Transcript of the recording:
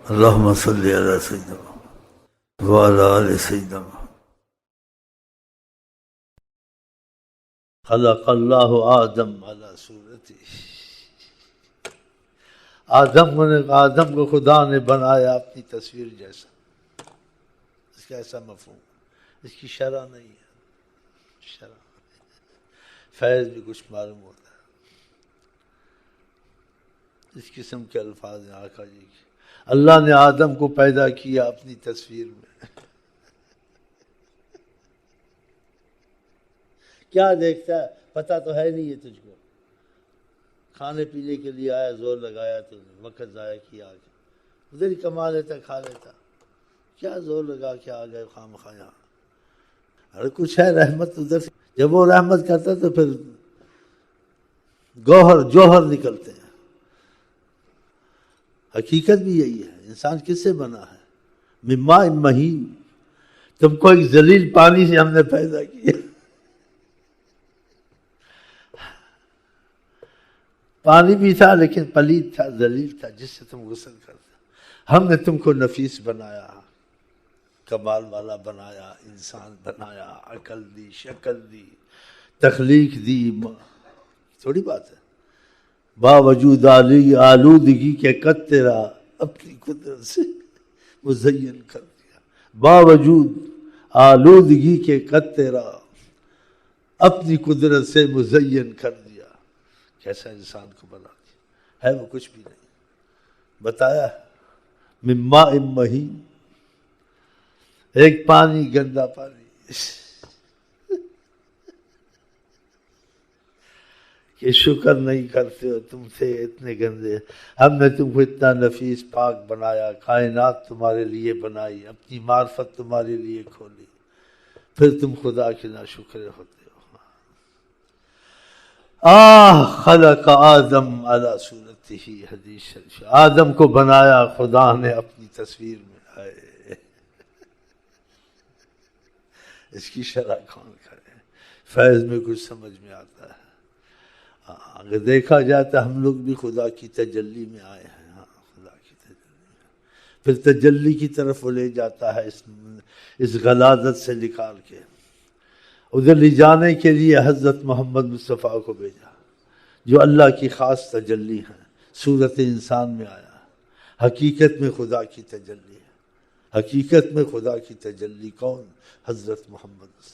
اللہم صلی علی سیدنا وعلی آل سیدنا. خلق اللہ آدم علی صورتی. آدم کو خدا نے بنایا اپنی تصویر جیسا. اس کا ایسا مفہوم، اس کی شرح نہیں ہے، شرح فیض بھی کچھ معلوم ہوتا ہے. اس قسم کے الفاظ ہیں آقا جی کی. اللہ نے آدم کو پیدا کیا اپنی تصویر میں. کیا دیکھتا ہے؟ پتہ تو ہے نہیں ہے تجھ کو. کھانے پینے کے لیے آیا، زور لگایا تو وقت ضائع کیا، آگے ادھر ہی کما لیتا کھا لیتا. کیا زور لگا کے آ گئے خام خواہ یہاں. ارے کچھ ہے رحمت ادھر سے. جب وہ رحمت کرتا تو پھر جوہر نکلتے ہیں. حقیقت بھی یہی ہے. انسان کس سے بنا ہے؟ من ماء مہین. تم کو ایک ذلیل پانی سے ہم نے پیدا کیا. پانی بھی تھا لیکن پلید تھا، ذلیل تھا، جس سے تم غسل کرتے. ہم نے تم کو نفیس بنایا، کمال والا بنایا، انسان بنایا، عقل دی، شکل دی، تخلیق دی. تھوڑی بات ہے. باوجود آلودگی کے قد تیرا اپنی قدرت سے مزین کر دیا. باوجود آلودگی کے قد تیرا اپنی قدرت سے مزین کر دیا. کیسا انسان کو بنا دیا ہے. وہ کچھ بھی نہیں بتایا. من ماء مہین، ایک پانی، گندا پانی. کہ شکر نہیں کرتے ہو، تم تھے اتنے گندے. ہم نے تم کو اتنا نفیس پاک بنایا، کائنات تمہارے لیے بنائی، اپنی معرفت تمہارے لیے کھولی، پھر تم خدا کے ناشکرے ہوتے ہو. خلق آدم علی صورتہ. حدیث شریف. آدم کو بنایا خدا نے اپنی تصویر میں. اس کی شرح کون کرے؟ فیض میں کچھ سمجھ میں آتا ہے. اگر دیکھا جائے تو ہم لوگ بھی خدا کی تجلی میں آئے ہیں. خدا کی تجلی میں پھر تجلی کی طرف وہ لے جاتا ہے اس غلاظت سے نکال کے. ادھر لے جانے کے لیے حضرت محمد مصطفیٰ کو بھیجا جو اللہ کی خاص تجلی ہے. صورت انسان میں آیا. حقیقت میں خدا کی تجلی ہے. حقیقت میں خدا کی تجلی کون؟ حضرت محمد مصطفیٰ.